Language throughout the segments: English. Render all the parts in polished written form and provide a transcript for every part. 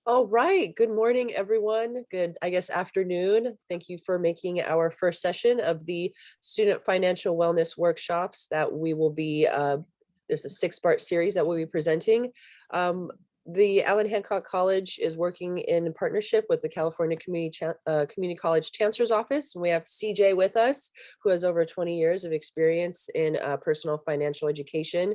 All right. Good morning, everyone. Good, I guess, afternoon. Thank you for making our first session of the Student Financial Wellness Workshops that we will be, there's a six-part series that we'll be presenting. Um, the Allan Hancock College is working in partnership with the California Community College Chancellor's Office. And we have CJ with us, who has over 20 years of experience in personal financial education.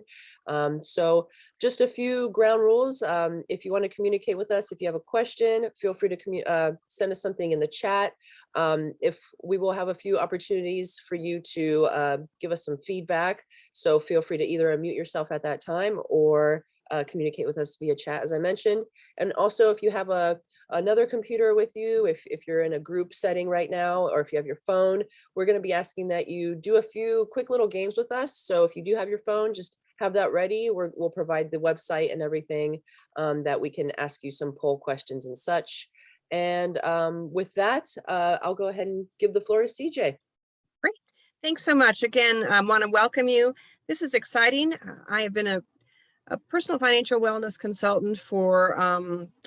So just a few ground rules. If you want to communicate with us, if you have a question, feel free to send us something in the chat. If we will have a few opportunities for you to give us some feedback. So feel free to either unmute yourself at that time or communicate with us via chat, as I mentioned. And also, if you have another computer with you, if you're in a group setting right now, or if you have your phone, we're going to be asking that you do a few quick little games with us. So if you do have your phone, just have that ready. We'll provide the website and everything that we can ask you some poll questions and such. And with that, I'll go ahead and give the floor to CJ. Great. Thanks so much. Again, I want to welcome you. This is exciting. I have been a personal financial wellness consultant for,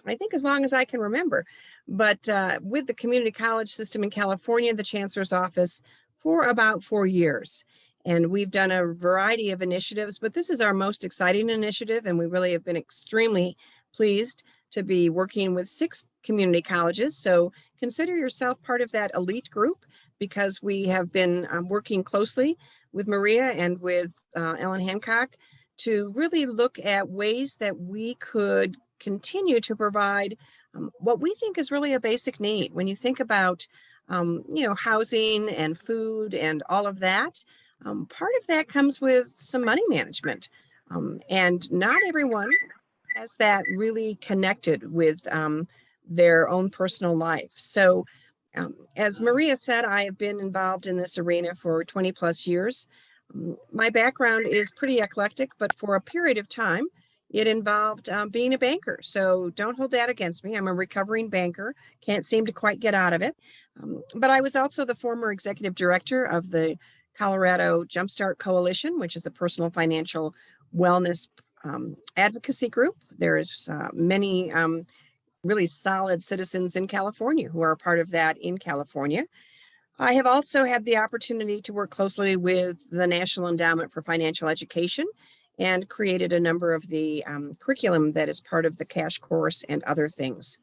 I think, as long as I can remember. But with the community college system in California, the Chancellor's Office, for about 4 years. And we've done a variety of initiatives, but this is our most exciting initiative, and we really have been extremely pleased to be working with 6 community colleges. So consider yourself part of that elite group, because we have been working closely with Maria and with Allan Hancock to really look at ways that we could continue to provide what we think is really a basic need. When you think about, housing and food and all of that, part of that comes with some money management. And not everyone has that really connected with their own personal life. So as Maria said, I have been involved in this arena for 20 plus years. My background is pretty eclectic, but for a period of time, it involved being a banker. So don't hold that against me. I'm a recovering banker, can't seem to quite get out of it. But I was also the former executive director of the Colorado Jumpstart Coalition, which is a personal financial wellness advocacy group. There's many really solid citizens in California who are a part of that in California. I have also had the opportunity to work closely with the National Endowment for Financial Education and created a number of the curriculum that is part of the cash course and other things.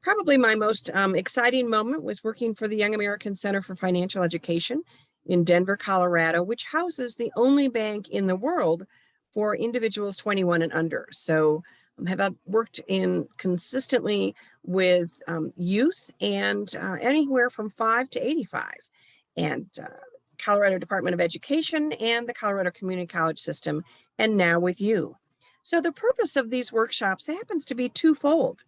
Probably my most exciting moment was working for the Young American Center for Financial Education in Denver, Colorado, which houses the only bank in the world for individuals 21 and under. So have worked in consistently with youth and anywhere from 5 to 85, and Colorado Department of Education and the Colorado Community College System, and now with you. So the purpose of these workshops happens to be twofold.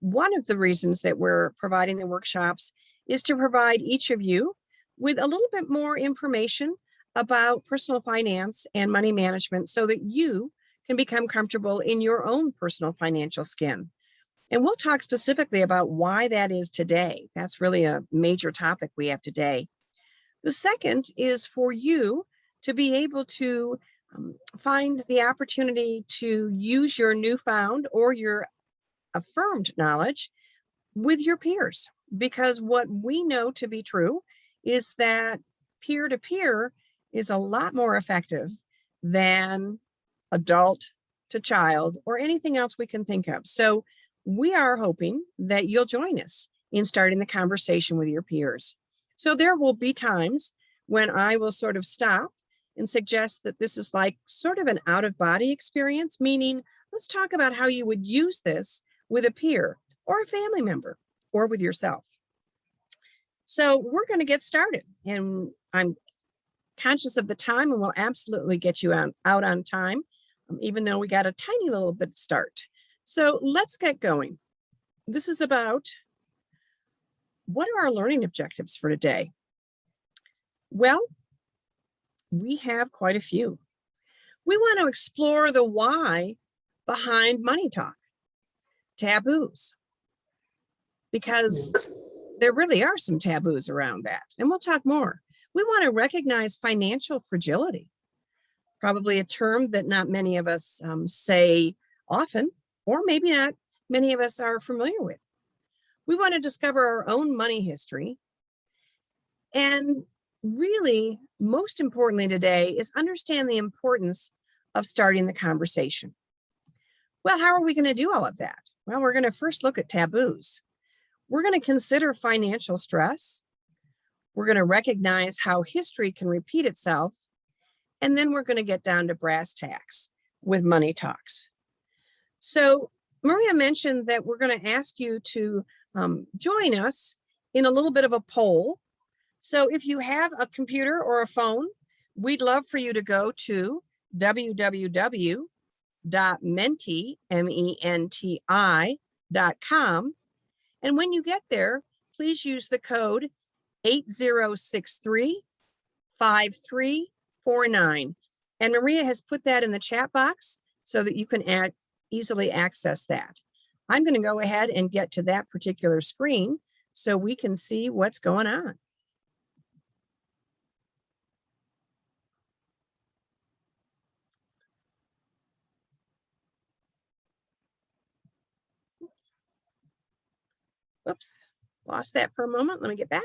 One of the reasons that we're providing the workshops is to provide each of you with a little bit more information about personal finance and money management so that you can become comfortable in your own personal financial skin. And we'll talk specifically about why that is today. That's really a major topic we have today. The second is for you to be able to find the opportunity to use your newfound or your affirmed knowledge with your peers. Because what we know to be true is that peer-to-peer is a lot more effective than adult to child or anything else we can think of. So we are hoping that you'll join us in starting the conversation with your peers. So there will be times when I will sort of stop and suggest that this is like sort of an out-of-body experience, meaning let's talk about how you would use this with a peer or a family member or with yourself. So we're going to get started, and I'm conscious of the time and we'll absolutely get you out on time, even though we got a tiny little bit start. So let's get going. This is about what are our learning objectives for today? Well, we have quite a few. We want to explore the why behind money talk, taboos, because there really are some taboos around that, and we'll talk more. We want to recognize financial fragility, probably a term that not many of us say often, or maybe not many of us are familiar with. We want to discover our own money history. And really, most importantly today, is understand the importance of starting the conversation. Well, how are we going to do all of that? Well, we're going to first look at taboos. We're going to consider financial stress. We're going to recognize how history can repeat itself. And then we're going to get down to brass tacks with money talks. So Maria mentioned that we're going to ask you to join us in a little bit of a poll. So if you have a computer or a phone, we'd love for you to go to www.menti.com. And when you get there, please use the code 8063-5349. And Maria has put that in the chat box so that you can easily access that. I'm going to go ahead and get to that particular screen so we can see what's going on. Whoops, lost that for a moment. Let me get back.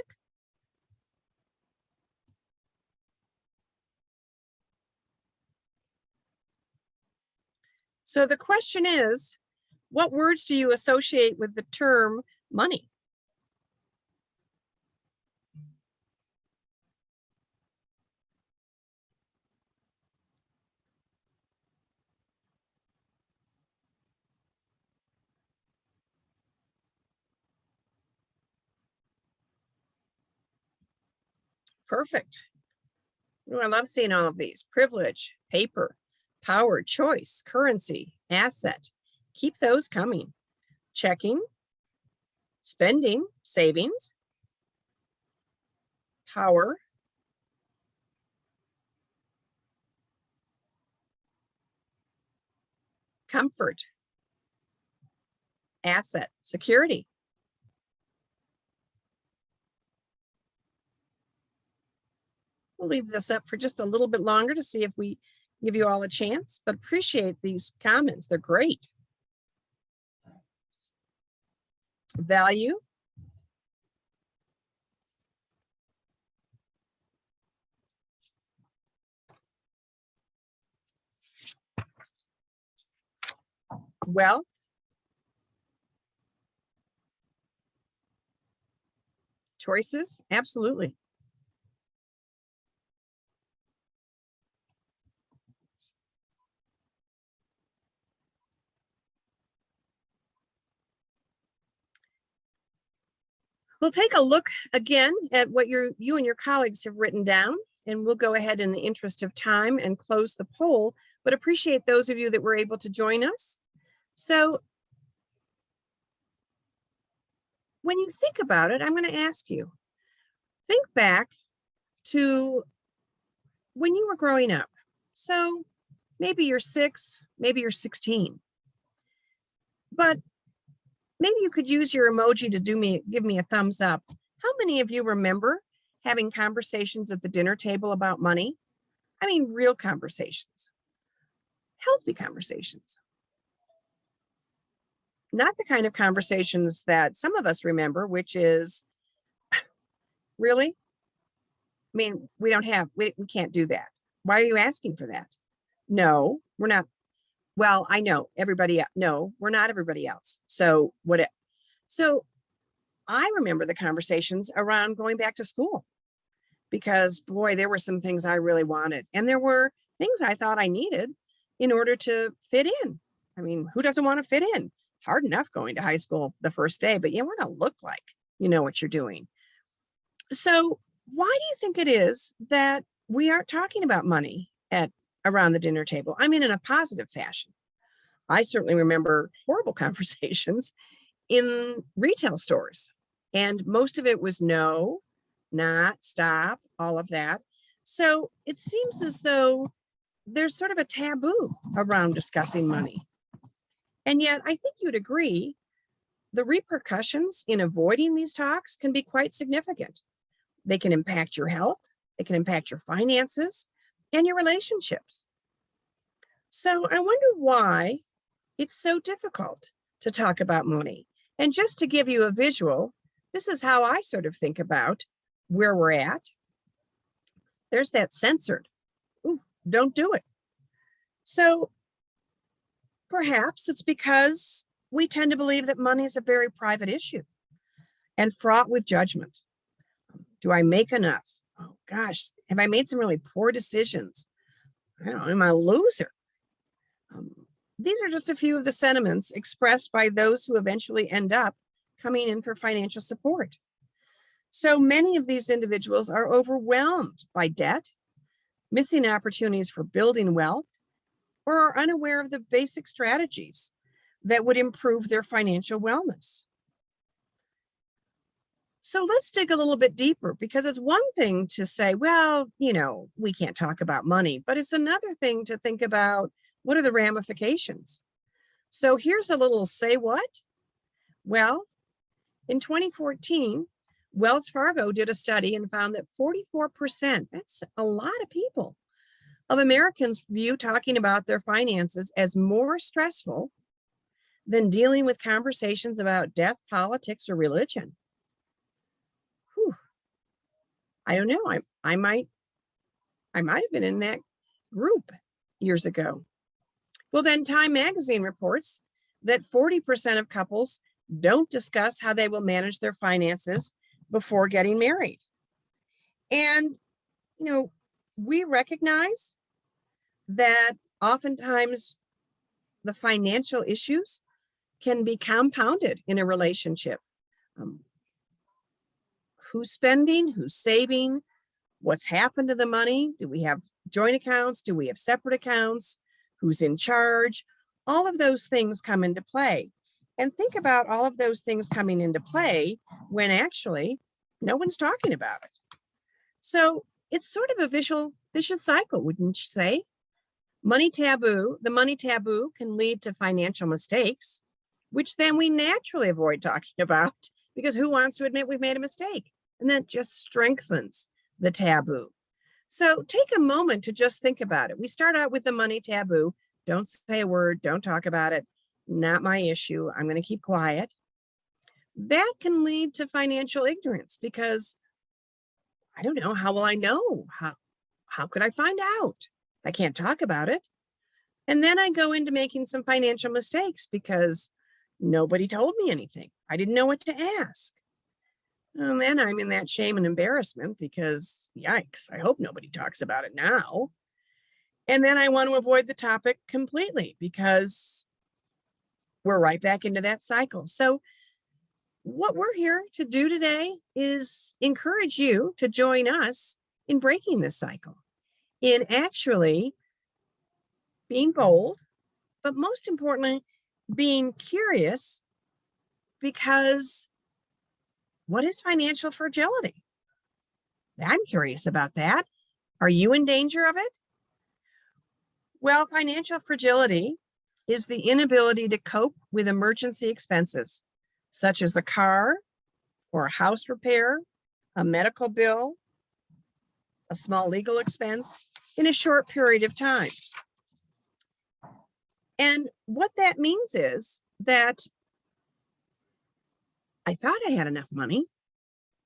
So the question is, what words do you associate with the term money? Perfect. Oh, I love seeing all of these. Privilege, paper, power, choice, currency, asset. Keep those coming. Checking, spending, savings, power, comfort, asset, security. We'll leave this up for just a little bit longer to see if we give you all a chance, but appreciate these comments. They're great. Value, wealth, choices, absolutely. We'll take a look again at what you and your colleagues have written down, and we'll go ahead in the interest of time and close the poll, but appreciate those of you that were able to join us. So when you think about it, I'm going to ask you, think back to when you were growing up. So maybe you're 6, maybe you're 16, but maybe you could use your emoji to give me a thumbs up. How many of you remember having conversations at the dinner table about money? I mean, real conversations, healthy conversations. Not the kind of conversations that some of us remember, which is, really? I mean, we can't do that. Why are you asking for that? No, we're not. Well, I know everybody. No, we're not everybody else. So So I remember the conversations around going back to school, because boy, there were some things I really wanted, and there were things I thought I needed in order to fit in. I mean, who doesn't want to fit in? It's hard enough going to high school the first day, but you want to look like you know what you're doing. So why do you think it is that we aren't talking about money around the dinner table? I mean, in a positive fashion. I certainly remember horrible conversations in retail stores, and most of it was no, not, stop, all of that. So it seems as though there's sort of a taboo around discussing money. And yet I think you'd agree the repercussions in avoiding these talks can be quite significant. They can impact your health, they can impact your finances and your relationships. So I wonder why it's so difficult to talk about money. And just to give you a visual, this is how I sort of think about where we're at. There's that censored. Ooh, don't do it. So perhaps it's because we tend to believe that money is a very private issue and fraught with judgment. Do I make enough? Oh gosh, have I made some really poor decisions? I don't know, am I a loser? These are just a few of the sentiments expressed by those who eventually end up coming in for financial support. So many of these individuals are overwhelmed by debt, missing opportunities for building wealth, or are unaware of the basic strategies that would improve their financial wellness. So let's dig a little bit deeper, because it's one thing to say, well, we can't talk about money, but it's another thing to think about what are the ramifications. So here's a little say what? Well, in 2014, Wells Fargo did a study and found that 44%, that's a lot of people, of Americans view talking about their finances as more stressful than dealing with conversations about death, politics, or religion. Whew. I don't know. I might have been in that group years ago. Well, then Time Magazine reports that 40% of couples don't discuss how they will manage their finances before getting married. And, we recognize that oftentimes the financial issues can be compounded in a relationship. Who's spending, who's saving, what's happened to the money? Do we have joint accounts? Do we have separate accounts? Who's in charge? All of those things come into play. And think about all of those things coming into play when actually no one's talking about it. So it's sort of a vicious cycle, wouldn't you say? The money taboo can lead to financial mistakes, which then we naturally avoid talking about because who wants to admit we've made a mistake? And that just strengthens the taboo. So take a moment to just think about it. We start out with the money taboo. Don't say a word, don't talk about it. Not my issue. I'm going to keep quiet. That can lead to financial ignorance because I don't know. How will I know? How could I find out? I can't talk about it. And then I go into making some financial mistakes because nobody told me anything. I didn't know what to ask. And then I'm in that shame and embarrassment because yikes, I hope nobody talks about it now. And then I want to avoid the topic completely because we're right back into that cycle. So what we're here to do today is encourage you to join us in breaking this cycle, in actually being bold, but most importantly, being curious, because what is financial fragility? I'm curious about that. Are you in danger of it? Well, financial fragility is the inability to cope with emergency expenses, such as a car or a house repair, a medical bill, a small legal expense in a short period of time. And what that means is that I thought I had enough money.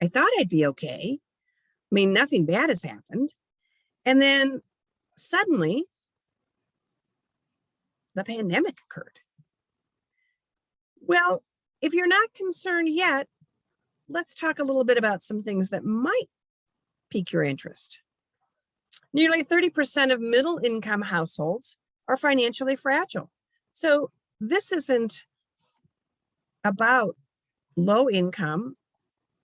I thought I'd be okay. I mean, nothing bad has happened. And then suddenly, the pandemic occurred. Well, if you're not concerned yet, let's talk a little bit about some things that might pique your interest. Nearly 30% of middle-income households are financially fragile. So this isn't about low income.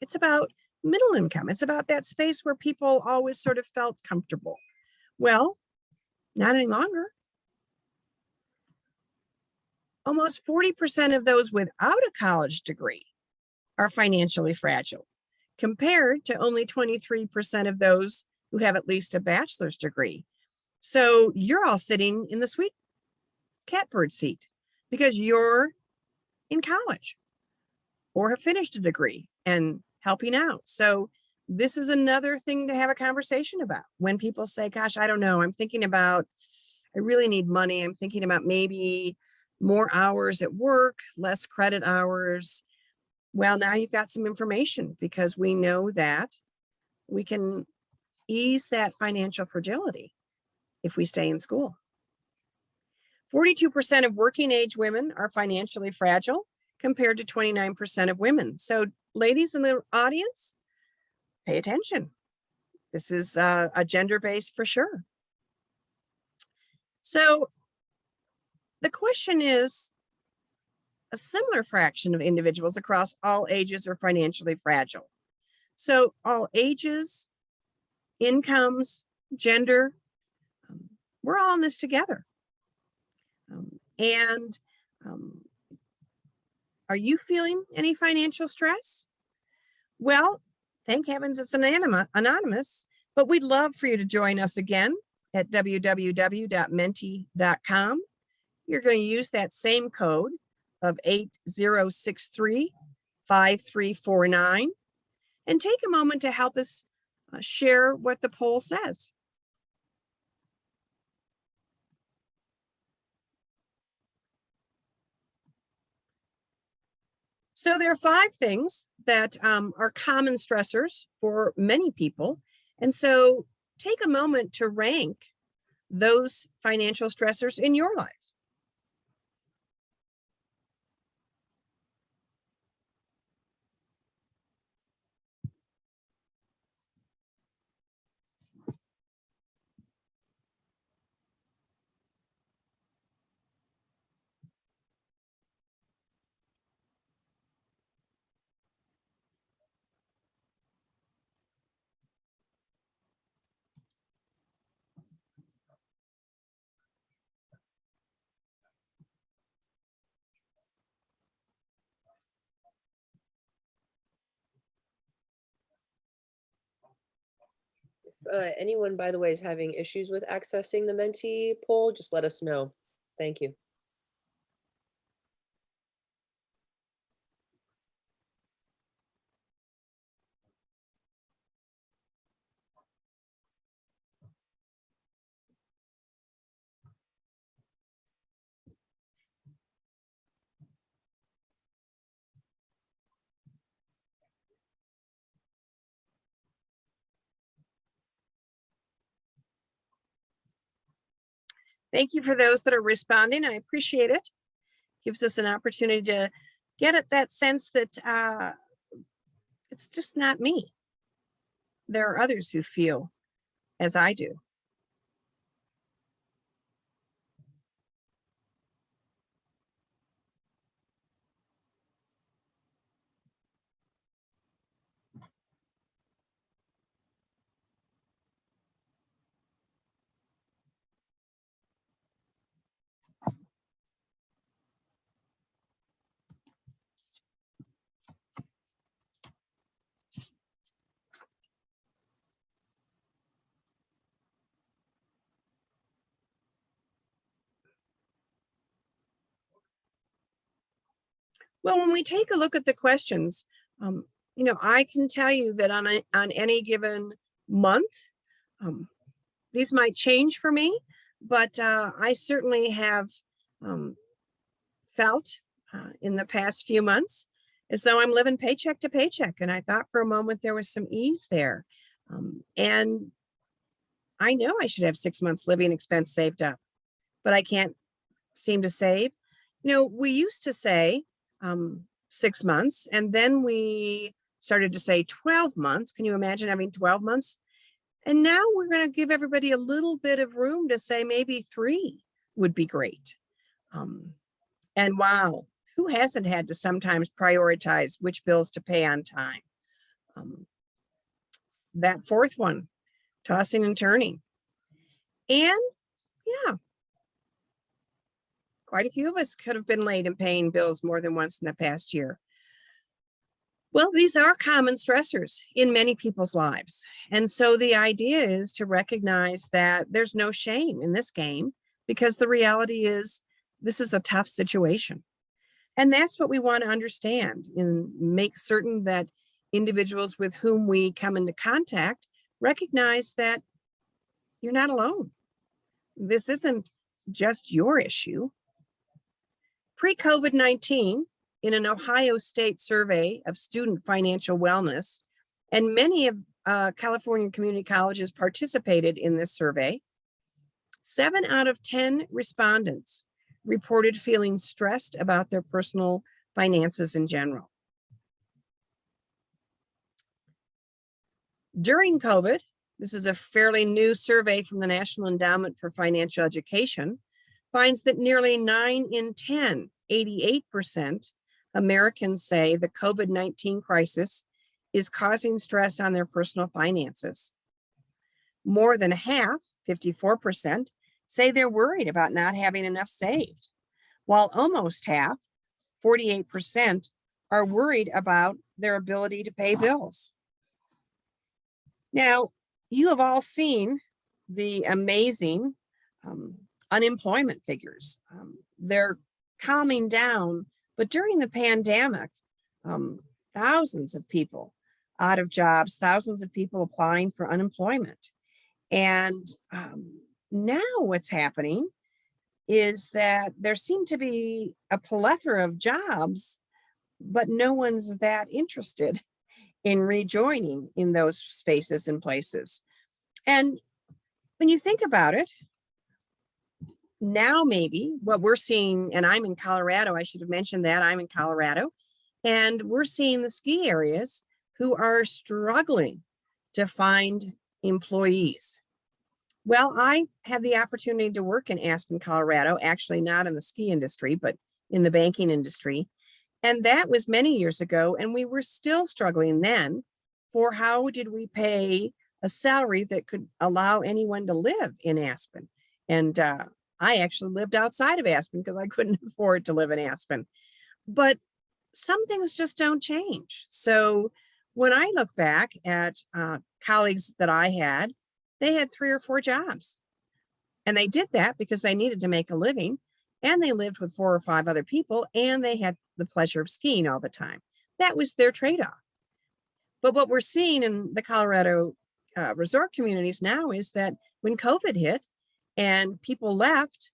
It's about middle income. It's about that space where people always sort of felt comfortable. Well, not any longer. Almost 40% of those without a college degree are financially fragile, compared to only 23% of those who have at least a bachelor's degree. So you're all sitting in the sweet catbird seat because you're in college or have finished a degree and helping out. So this is another thing to have a conversation about. When people say, gosh, I don't know, I really need money. I'm thinking about maybe more hours at work, less credit hours. Well, now you've got some information because we know that we can ease that financial fragility if we stay in school. 42% of working age women are financially fragile compared to 29% of women. So ladies in the audience, pay attention. This is a gender-based for sure. So the question is, a similar fraction of individuals across all ages are financially fragile. So all ages, incomes, gender, we're all in this together. Are you feeling any financial stress? Well, thank heavens it's anonymous, but we'd love for you to join us again at www.menti.com. You're going to use that same code of 8063-5349 and take a moment to help us share what the poll says. So there are 5 things that are common stressors for many people. And so take a moment to rank those financial stressors in your life. Anyone, by the way, is having issues with accessing the Menti poll, just let us know. Thank you. Thank you for those that are responding. I appreciate it. Gives us an opportunity to get at that sense that it's just not me. There are others who feel as I do. Well, when we take a look at the questions, I can tell you that on any given month, these might change for me, but I certainly have felt in the past few months as though I'm living paycheck to paycheck. And I thought for a moment there was some ease there. And I know I should have 6 months living expense saved up, but I can't seem to save. We used to say 6 months, and then we started to say 12 months. Can you imagine having 12 months? And now we're going to give everybody a little bit of room to say maybe 3 would be great. And wow, who hasn't had to sometimes prioritize which bills to pay on time? That 4th one, tossing and turning. And yeah, quite a few of us could have been late in paying bills more than once in the past year. Well, these are common stressors in many people's lives. And so the idea is to recognize that there's no shame in this game, because the reality is this is a tough situation. And that's what we want to understand and make certain that individuals with whom we come into contact recognize that you're not alone. This isn't just your issue. Pre-COVID-19, in an Ohio State survey of student financial wellness, and many of California community colleges participated in this survey, 7 out of 10 respondents reported feeling stressed about their personal finances in general. During COVID, this is a fairly new survey from the National Endowment for Financial Education, finds that nearly 9 in 10, 88% Americans say the COVID-19 crisis is causing stress on their personal finances. More than half, 54%, say they're worried about not having enough saved, while almost half, 48%, are worried about their ability to pay bills. Now, you have all seen the amazing unemployment figures. They're calming down, but during the pandemic, thousands of people out of jobs, thousands of people applying for unemployment. And now what's happening is that there seem to be a plethora of jobs, but no one's that interested in rejoining in those spaces and places. And when you think about it, now maybe what we're seeing, and I'm in Colorado, I should have mentioned that I'm in Colorado, and we're seeing the ski areas who are struggling to find employees. Well, I had the opportunity to work in Aspen, Colorado, actually not in the ski industry, but in the banking industry. And that was many years ago, and we were still struggling then for how did we pay a salary that could allow anyone to live in Aspen. And I actually lived outside of Aspen because I couldn't afford to live in Aspen. But some things just don't change. So when I look back at colleagues that I had, they had 3 or 4 jobs. And they did that because they needed to make a living, and they lived with 4 or 5 other people, and they had the pleasure of skiing all the time. That was their trade-off. But what we're seeing in the Colorado resort communities now is that when COVID hit and people left,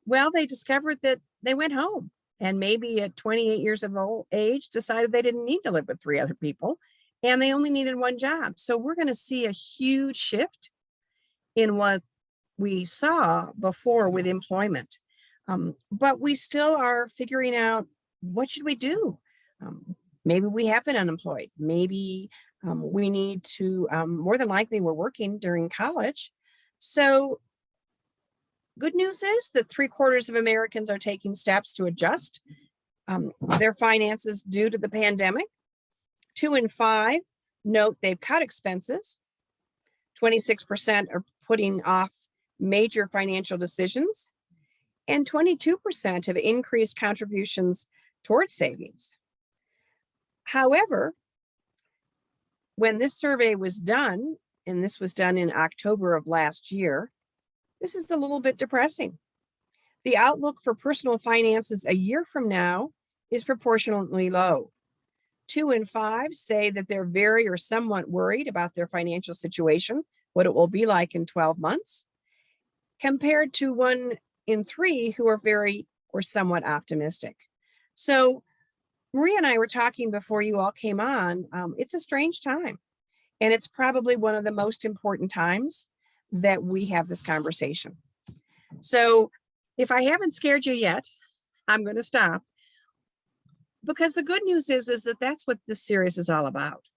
well, they discovered that they went home, and maybe at 28 years of age decided they didn't need to live with 3 other people, and they only needed 1 job. So we're going to see a huge shift in what we saw before with employment. But we still are figuring out, what should we do? Maybe we have been unemployed. Maybe we need to, more than likely we're working during college. So good news is that 3/4 of Americans are taking steps to adjust their finances due to the pandemic. 2 in 5 note they've cut expenses. 26% are putting off major financial decisions, and 22% have increased contributions towards savings. However, when this survey was done, and this was done in October of last year, this is a little bit depressing. The outlook for personal finances a year from now is proportionately low. 2 in 5 say that they're very or somewhat worried about their financial situation, what it will be like in 12 months, compared to 1 in 3 who are very or somewhat optimistic. So Maria and I were talking before you all came on. It's a strange time, and it's probably one of the most important times that we have this conversation. So if I haven't scared you yet, I'm going to stop, because the good news is that that's what this series is all about.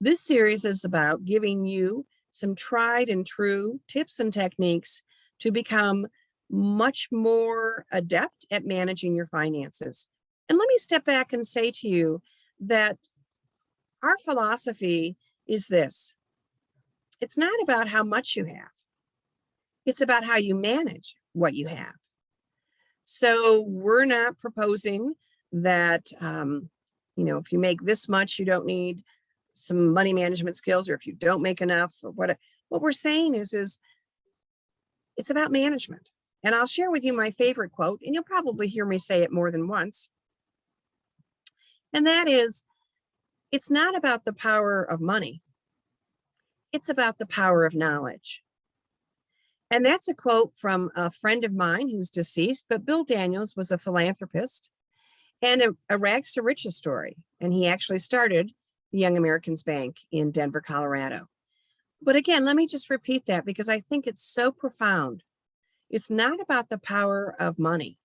This series is about giving you some tried and true tips and techniques to become much more adept at managing your finances. And let me step back and say to you that our philosophy is this: it's not about how much you have, it's about how you manage what you have. So we're not proposing that, if you make this much, you don't need some money management skills, or if you don't make enough, or what we're saying is it's about management. And I'll share with you my favorite quote, and you'll probably hear me say it more than once. And that is, it's not about the power of money. It's about the power of knowledge. And that's a quote from a friend of mine who's deceased, but Bill Daniels was a philanthropist and a rags to riches story. And he actually started the Young Americans Bank in Denver, Colorado. But again, let me just repeat that because I think it's so profound. It's not about the power of money.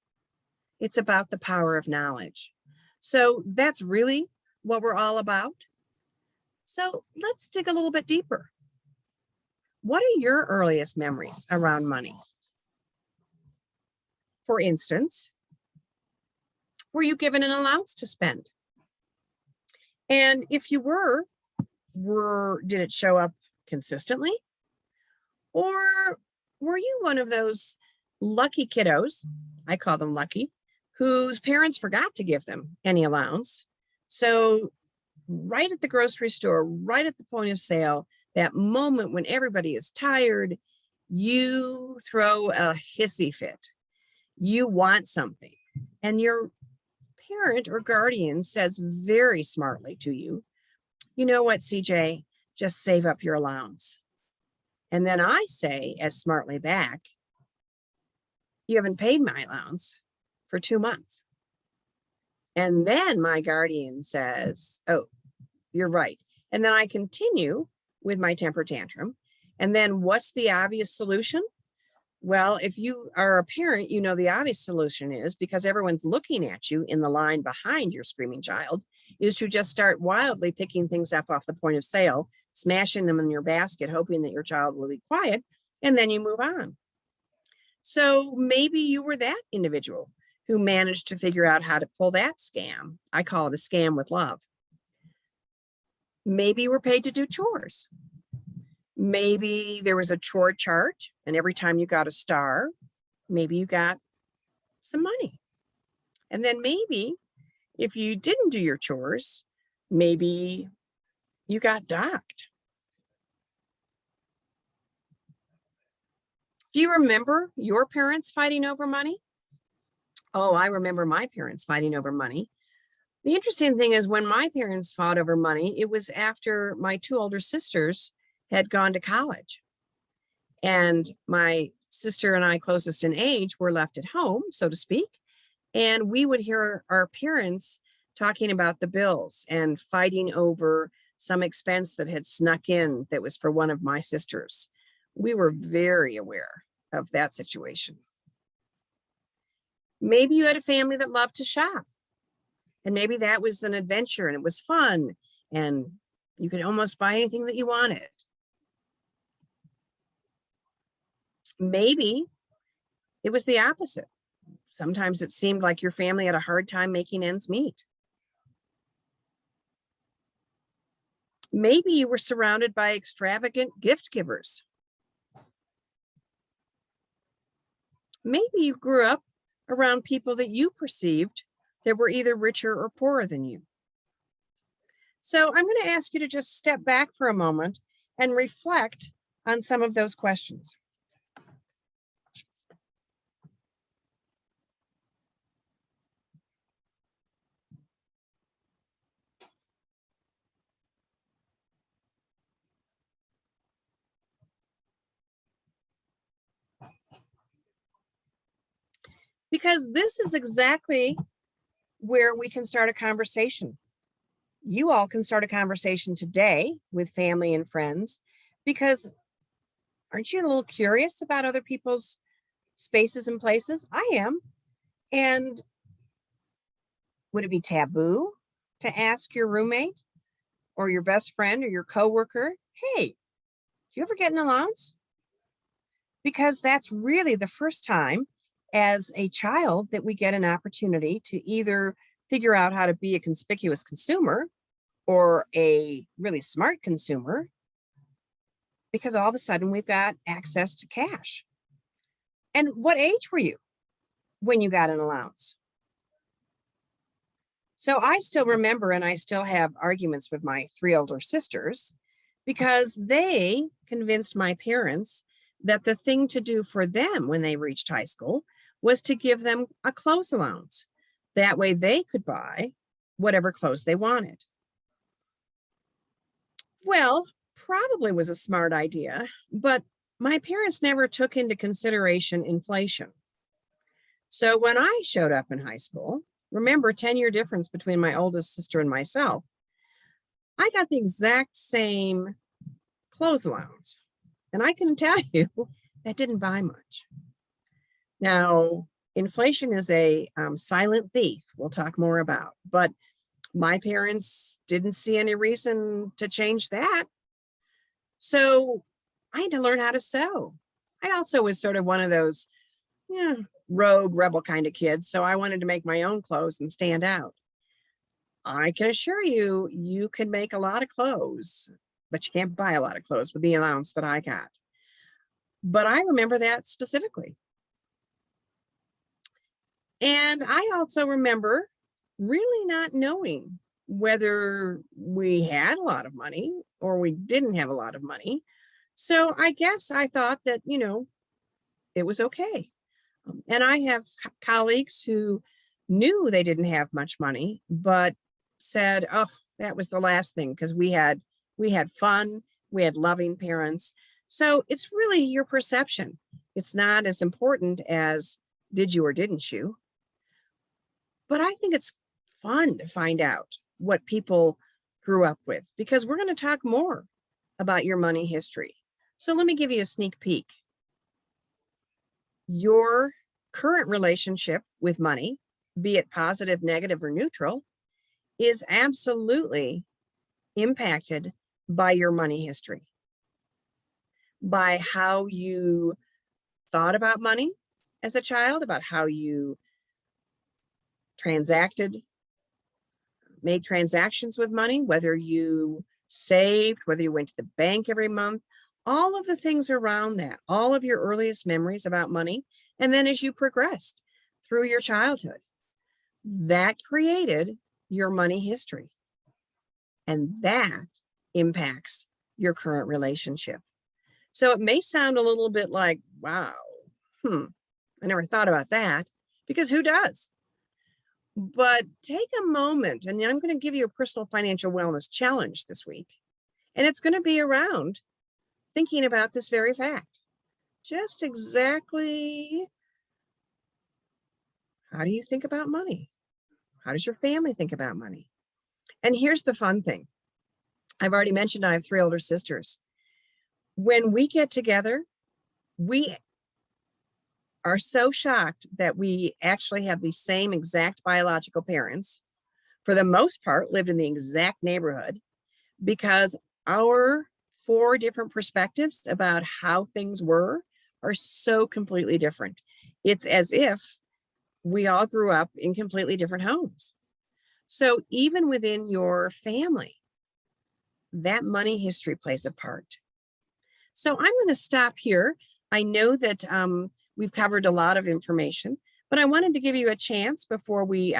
It's about the power of knowledge. So that's really what we're all about. So let's dig a little bit deeper. What are your earliest memories around money? For instance, were you given an allowance to spend? And if you were, did it show up consistently? Or were you one of those lucky kiddos, I call them lucky, whose parents forgot to give them any allowance? So right at the grocery store, right at the point of sale, that moment when everybody is tired, you throw a hissy fit. You want something. And your parent or guardian says very smartly to you, you know what, CJ, just save up your allowance. And then I say as smartly back, you haven't paid my allowance for 2 months. And then my guardian says, oh, you're right. And then I continue with my temper tantrum. And then what's the obvious solution? Well, if you are a parent, you know the obvious solution is, because everyone's looking at you in the line behind your screaming child, is to just start wildly picking things up off the point of sale, smashing them in your basket, hoping that your child will be quiet, and then you move on. So maybe you were that individual who managed to figure out how to pull that scam. I call it a scam with love. Maybe you were paid to do chores. Maybe there was a chore chart, and every time you got a star, maybe you got some money. And then maybe if you didn't do your chores, maybe you got docked. Do you remember your parents fighting over money? Oh, I remember my parents fighting over money. The interesting thing is when my parents fought over money, it was after my 2 older sisters had gone to college. And my sister and I, closest in age, were left at home, so to speak. And we would hear our parents talking about the bills and fighting over some expense that had snuck in that was for one of my sisters. We were very aware of that situation. Maybe you had a family that loved to shop. And maybe that was an adventure and it was fun and you could almost buy anything that you wanted. Maybe it was the opposite. Sometimes it seemed like your family had a hard time making ends meet. Maybe you were surrounded by extravagant gift givers. Maybe you grew up around people that you perceived that were either richer or poorer than you. So I'm going to ask you to just step back for a moment and reflect on some of those questions. Because this is exactly where we can start a conversation. You all can start a conversation today with family and friends, because aren't you a little curious about other people's spaces and places? I am. And would it be taboo to ask your roommate or your best friend or your coworker, hey, do you ever get an allowance? Because that's really the first time as a child that we get an opportunity to either figure out how to be a conspicuous consumer or a really smart consumer, because all of a sudden we've got access to cash. And what age were you when you got an allowance? So I still remember, and I still have arguments with my 3 older sisters, because they convinced my parents that the thing to do for them when they reached high school was to give them a clothes allowance. That way they could buy whatever clothes they wanted. Well, probably was a smart idea, but my parents never took into consideration inflation. So when I showed up in high school, remember 10-year difference between my oldest sister and myself, I got the exact same clothes allowance. And I can tell you that didn't buy much. Now, inflation is a silent thief we'll talk more about, but my parents didn't see any reason to change that. So I had to learn how to sew. I also was sort of one of those rogue rebel kind of kids. So I wanted to make my own clothes and stand out. I can assure you, you can make a lot of clothes, but you can't buy a lot of clothes with the allowance that I got. But I remember that specifically. And I also remember really not knowing whether we had a lot of money or we didn't have a lot of money. So I guess I thought that, it was okay. And I have colleagues who knew they didn't have much money, but said, oh, that was the last thing, because we had fun, we had loving parents. So it's really your perception. It's not as important as did you or didn't you. But I think it's fun to find out what people grew up with, because we're going to talk more about your money history. So let me give you a sneak peek. Your current relationship with money, be it positive, negative, or neutral, is absolutely impacted by your money history, by how you thought about money as a child, about how you made transactions with money, whether you saved, whether you went to the bank every month, all of the things around that, all of your earliest memories about money. And then as you progressed through your childhood, that created your money history. And that impacts your current relationship. So it may sound a little bit like, wow, I never thought about that, because who does? But take a moment, and I'm going to give you a personal financial wellness challenge this week. And it's going to be around thinking about this very fact. Just exactly, how do you think about money? How does your family think about money? And here's the fun thing. I've already mentioned I have 3 older sisters. When we get together, we are so shocked that we actually have the same exact biological parents. For the most part, lived in the exact neighborhood, because our 4 different perspectives about how things were are so completely different. It's as if we all grew up in completely different homes. So even within your family, that money history plays a part. So I'm going to stop here. I know that we've covered a lot of information, but I wanted to give you a chance before we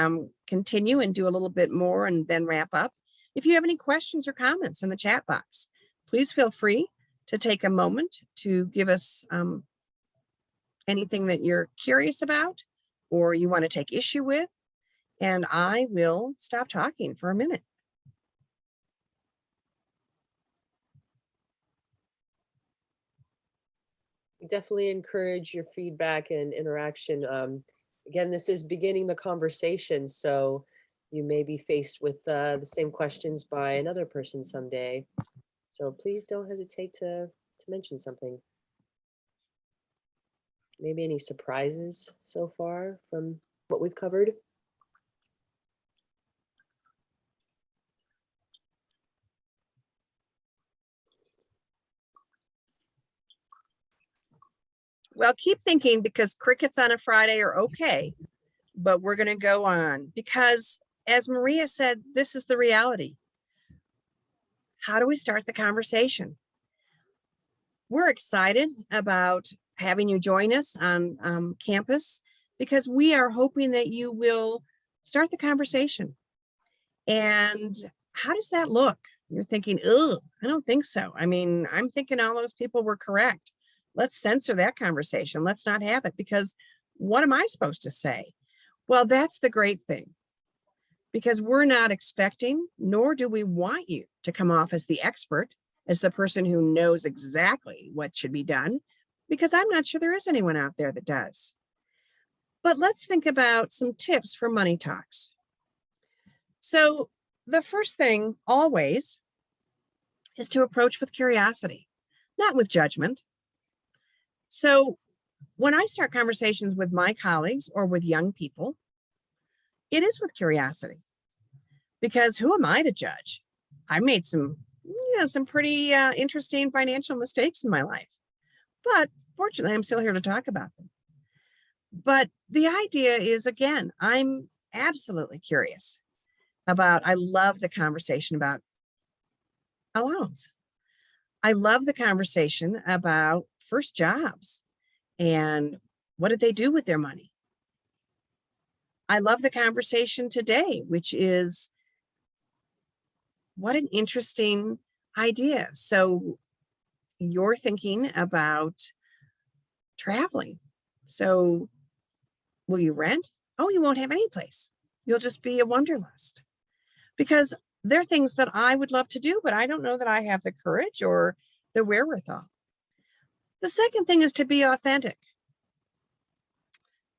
continue and do a little bit more and then wrap up. If you have any questions or comments in the chat box, please feel free to take a moment to give us anything that you're curious about or you want to take issue with, and I will stop talking for a minute. Definitely encourage your feedback and interaction. Again, this is beginning the conversation, so you may be faced with the same questions by another person someday. So please don't hesitate to mention something. Maybe any surprises so far from what we've covered? Well, keep thinking, because crickets on a Friday are okay, but we're going to go on, because as Maria said, this is the reality. How do we start the conversation? We're excited about having you join us on campus, because we are hoping that you will start the conversation. And how does that look? You're thinking, oh, I don't think so. I mean, I'm thinking all those people were correct. Let's censor that conversation. Let's not have it, because what am I supposed to say? Well, that's the great thing, because we're not expecting, nor do we want you to come off as the expert. as the person who knows exactly what should be done, because I'm not sure there is anyone out there that does. But let's think about some tips for money talks. So the first thing always is to approach with curiosity, not with judgment. So when I start conversations with my colleagues or with young people, it is with curiosity, because who am I to judge? I made some pretty interesting financial mistakes in my life, but fortunately, I'm still here to talk about them. But the idea is, again, I'm absolutely curious about, I love the conversation about allowance. I love the conversation about first jobs and what did they do with their money. I love the conversation today, which is, what an interesting idea. So you're thinking about traveling. So will you rent? Oh, you won't have any place. You'll just be a wanderlust. Because there are things that I would love to do, but I don't know that I have the courage or the wherewithal. The second thing is to be authentic.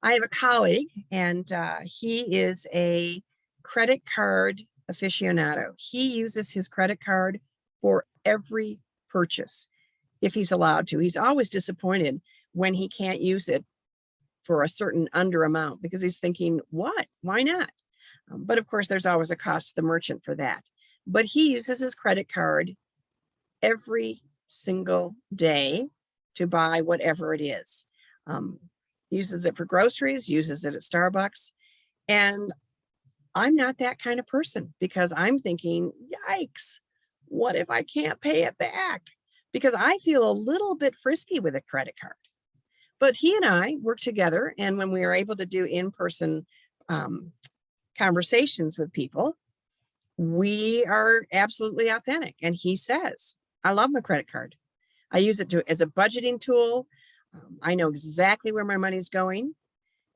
I have a colleague, and he is a credit card aficionado. He uses his credit card for every purchase, if he's allowed to. He's always disappointed when he can't use it for a certain under amount, because he's thinking, what? Why not? But of course, there's always a cost to the merchant for that. But he uses his credit card every single day to buy whatever it is. Uses it for groceries, uses it at Starbucks. And I'm not that kind of person, because I'm thinking, yikes, what if I can't pay it back? Because I feel a little bit frisky with a credit card. But he and I work together, and when we are able to do in-person conversations with people, we are absolutely authentic. And he says, I love my credit card. I use it as a budgeting tool. I know exactly where my money's going.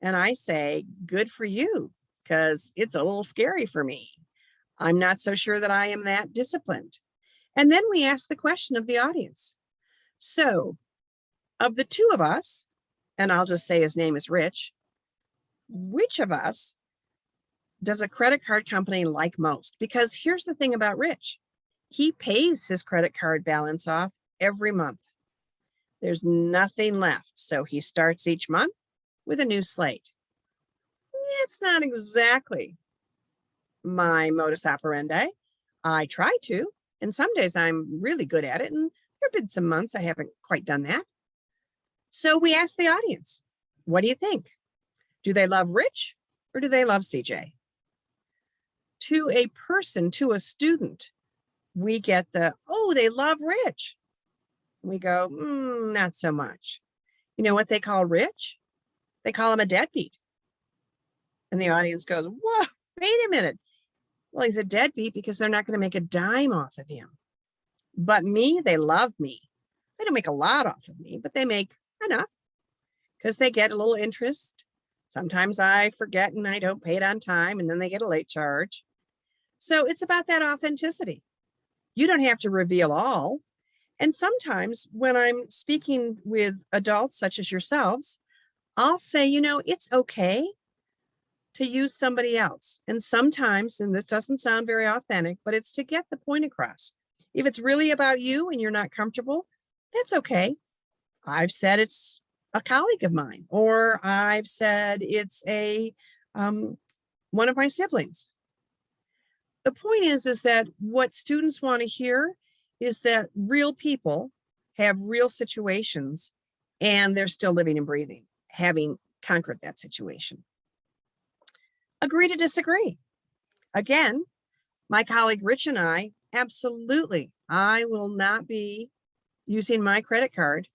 And I say, good for you, because it's a little scary for me. I'm not so sure that I am that disciplined. And then we ask the question of the audience. So of the two of us, and I'll just say his name is Rich, which of us does a credit card company like most? Because here's the thing about Rich. He pays his credit card balance off every month. There's nothing left. So he starts each month with a new slate. It's not exactly my modus operandi. I try to, and some days I'm really good at it. And there have been some months I haven't quite done that. So we asked the audience, what do you think? Do they love Rich or do they love CJ? To a person, to a student, we get the, oh, they love Rich. We go, not so much. You know what they call Rich? They call him a deadbeat. And the audience goes, whoa, wait a minute. Well, he's a deadbeat because they're not going to make a dime off of him. But me, they love me. They don't make a lot off of me, but they make enough because they get a little interest. Sometimes I forget and I don't pay it on time, and then they get a late charge. So it's about that authenticity. You don't have to reveal all. And sometimes when I'm speaking with adults such as yourselves, I'll say, it's okay to use somebody else. And sometimes, and this doesn't sound very authentic, but it's to get the point across. If it's really about you and you're not comfortable, that's okay. I've said it's a colleague of mine, or I've said it's one of my siblings. The point is that what students want to hear is that real people have real situations and they're still living and breathing, having conquered that situation. Agree to disagree. Again, my colleague Rich and I, absolutely, I will not be using my credit card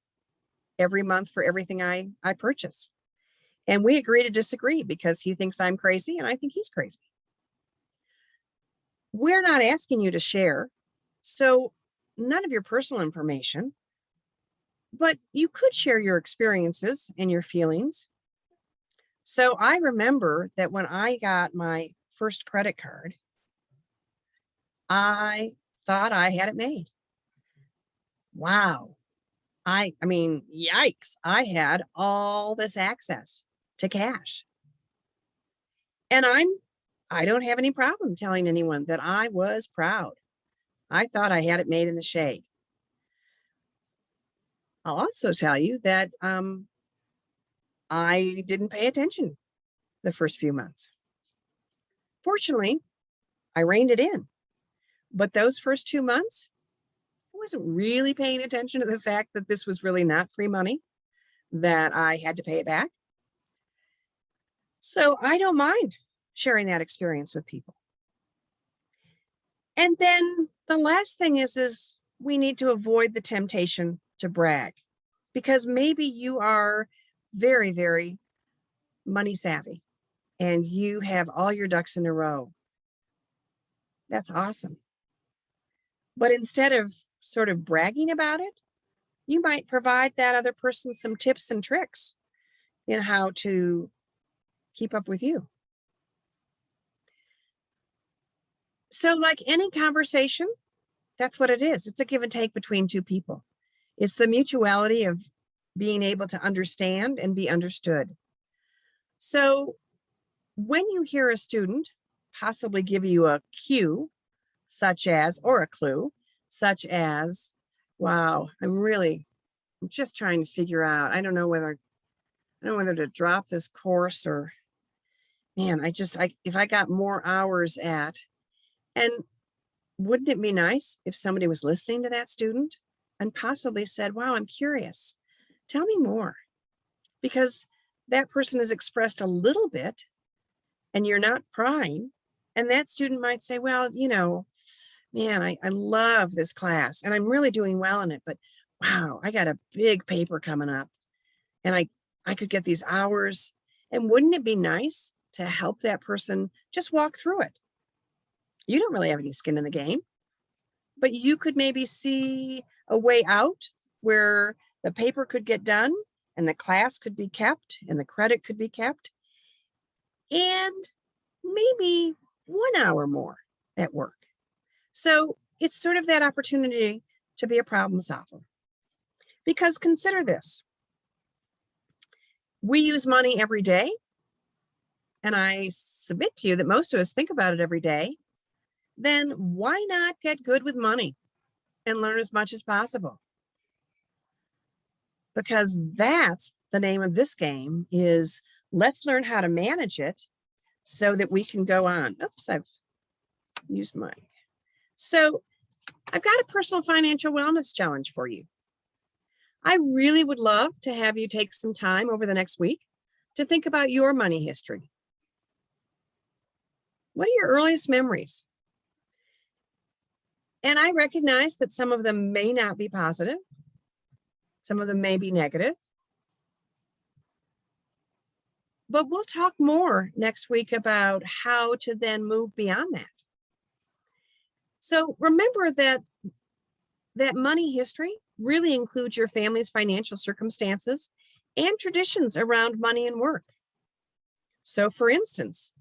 every month for everything I purchase. And we agree to disagree because he thinks I'm crazy and I think he's crazy. We're not asking you to share, so none of your personal information, but you could share your experiences and your feelings. So I remember that when I got my first credit card, I thought I had it made. wow, I mean, yikes, I had all this access to cash. And I don't have any problem telling anyone that I was proud. I thought I had it made in the shade. I'll also tell you that I didn't pay attention the first few months. Fortunately, I reined it in. But those first 2 months, I wasn't really paying attention to the fact that this was really not free money, that I had to pay it back. So I don't mind sharing that experience with people. And then the last thing is we need to avoid the temptation to brag, because maybe you are very, very money savvy and you have all your ducks in a row. That's awesome. But instead of sort of bragging about it, you might provide that other person some tips and tricks in how to keep up with you. So, like any conversation, that's what it is. It's a give and take between two people. It's the mutuality of being able to understand and be understood. So, when you hear a student possibly give you a cue, such as, or a clue, such as, wow, I'm just trying to figure out, I don't know whether to drop this course, or man, if I got more hours at, and wouldn't it be nice if somebody was listening to that student and possibly said, wow, I'm curious, tell me more, because that person has expressed a little bit and you're not prying. And that student might say, well, man, I love this class and I'm really doing well in it, but wow, I got a big paper coming up and I could get these hours. And wouldn't it be nice to help that person just walk through it? You don't really have any skin in the game, but you could maybe see a way out where the paper could get done and the class could be kept and the credit could be kept, and maybe 1 hour more at work. So it's sort of that opportunity to be a problem solver. Because consider this. We use money every day, and I submit to you that most of us think about it every day. Then why not get good with money and learn as much as possible? Because that's the name of this game, is let's learn how to manage it so that we can go on. Oops, I've used mine. So I've got a personal financial wellness challenge for you. I really would love to have you take some time over the next week to think about your money history. What are your earliest memories? And I recognize that some of them may not be positive. Some of them may be negative. But we'll talk more next week about how to then move beyond that. So remember that money history really includes your family's financial circumstances and traditions around money and work. So for instance,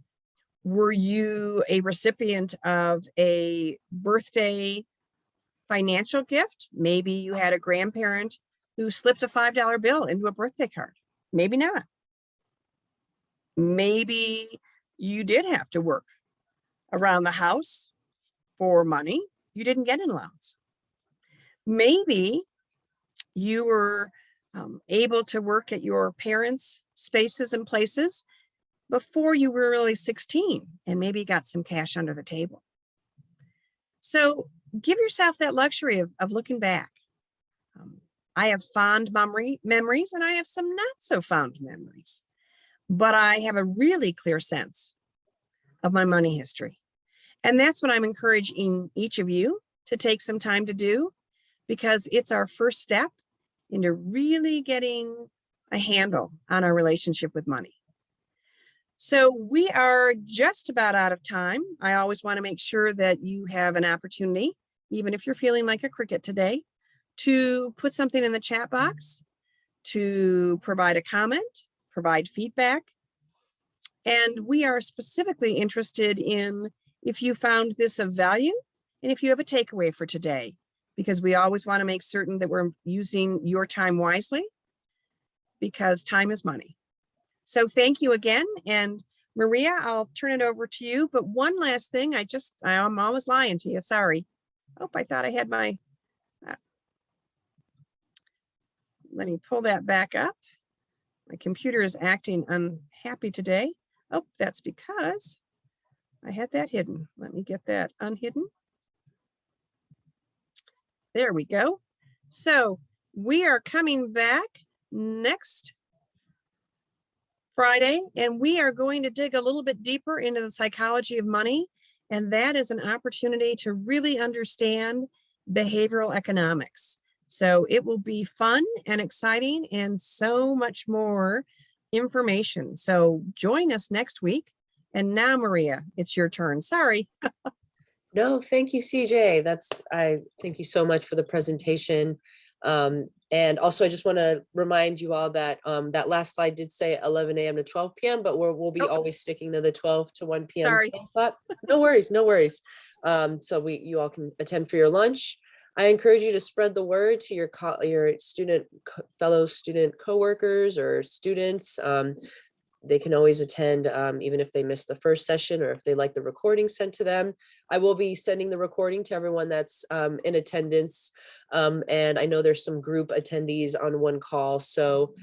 were you a recipient of a birthday financial gift? Maybe you had a grandparent who slipped a $5 bill into a birthday card. Maybe not. Maybe you did have to work around the house for money. You didn't get an allowance. Maybe you were able to work at your parents' spaces and places before you were really 16 and maybe got some cash under the table. So give yourself that luxury of looking back. I have fond memories and I have some not so fond memories, but I have a really clear sense of my money history. And that's what I'm encouraging each of you to take some time to do, because it's our first step into really getting a handle on our relationship with money. So we are just about out of time. I always want to make sure that you have an opportunity, even if you're feeling like a cricket today, to put something in the chat box, to provide a comment, provide feedback. And we are specifically interested in if you found this of value and if you have a takeaway for today. because we always want to make certain that we're using your time wisely, because time is money. So thank you again. And Maria, I'll turn it over to you. But one last thing, I'm always lying to you. Sorry. Oh, I thought I had my, let me pull that back up. My computer is acting unhappy today. Oh, that's because I had that hidden. Let me get that unhidden. There we go. So we are coming back next Friday, and we are going to dig a little bit deeper into the psychology of money. And that is an opportunity to really understand behavioral economics. So it will be fun and exciting and so much more information. So join us next week. And now, Maria, it's your turn. Sorry. No, thank you, CJ. I thank you so much for the presentation. And also I just want to remind you all that that last slide did say 11 a.m. to 12 p.m., but we'll be always sticking to the 12 to 1 p.m. Sorry. slot. No worries, no worries. So you all can attend for your lunch. I encourage you to spread the word to your fellow student coworkers or students. They can always attend, even if they missed the first session or if they like the recording sent to them. I will be sending the recording to everyone that's in attendance. And I know there's some group attendees on one call. So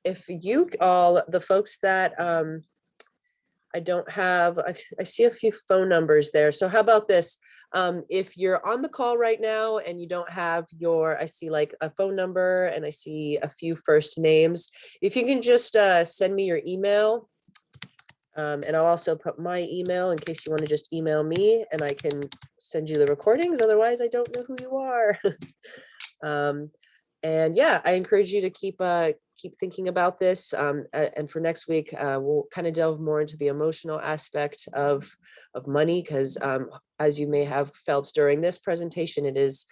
if you all, the folks that I don't have, I see a few phone numbers there. So how about this? If you're on the call right now and you don't have I see like a phone number and I see a few first names. If you can just send me your email, and I'll also put my email in case you want to just email me and I can send you the recordings. Otherwise, I don't know who you are. And yeah, I encourage you to keep thinking about this. And for next week, we'll kind of delve more into the emotional aspect of money, because as you may have felt during this presentation, it is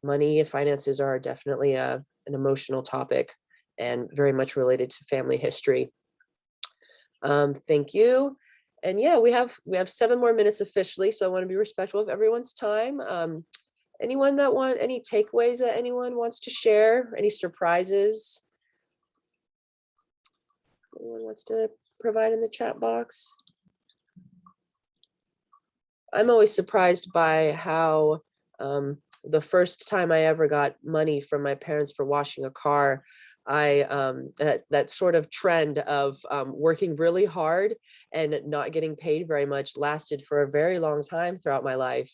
money and finances are definitely an emotional topic and very much related to family history. Thank you. And yeah, we have 7 more minutes officially, so I want to be respectful of everyone's time. Anyone that any takeaways that anyone wants to share? Any surprises anyone wants to provide in the chat box? I'm always surprised by how the first time I ever got money from my parents for washing a car, that sort of trend of working really hard and not getting paid very much lasted for a very long time throughout my life.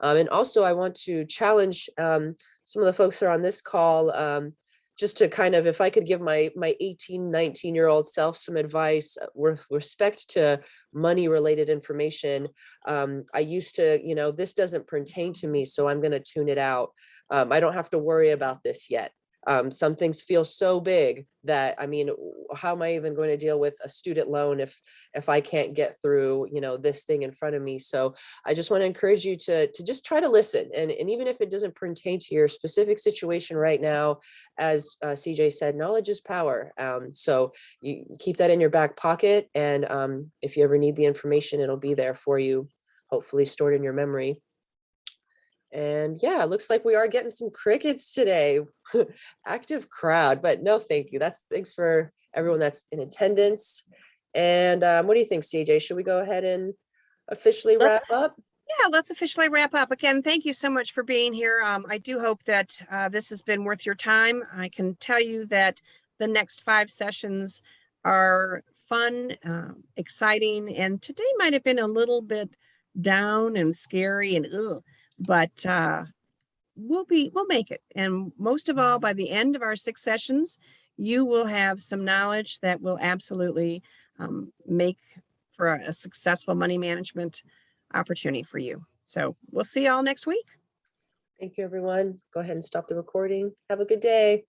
And also I want to challenge some of the folks that are on this call, just to kind of, if I could give my 18, 19-year-old self some advice with respect to money related information. I used to, this doesn't pertain to me, so I'm going to tune it out. I don't have to worry about this yet. Some things feel so big that, I mean, how am I even going to deal with a student loan if I can't get through, this thing in front of me? So I just want to encourage you to just try to listen. And even if it doesn't pertain to your specific situation right now, as CJ said, knowledge is power. So you keep that in your back pocket. And if you ever need the information, it'll be there for you, hopefully stored in your memory. And yeah, it looks like we are getting some crickets today. Active crowd, but no, thank you. Thanks for everyone that's in attendance. And what do you think, CJ? Should we go ahead and officially wrap up? Yeah, let's officially wrap up. Again, thank you so much for being here. I do hope that this has been worth your time. I can tell you that the next 5 sessions are fun, exciting, and today might have been a little bit down and scary and but we'll make it. And most of all, by the end of our 6 sessions, you will have some knowledge that will absolutely make for a successful money management opportunity for you. So we'll see y'all next week. Thank you, everyone. Go ahead and stop the recording. Have a good day.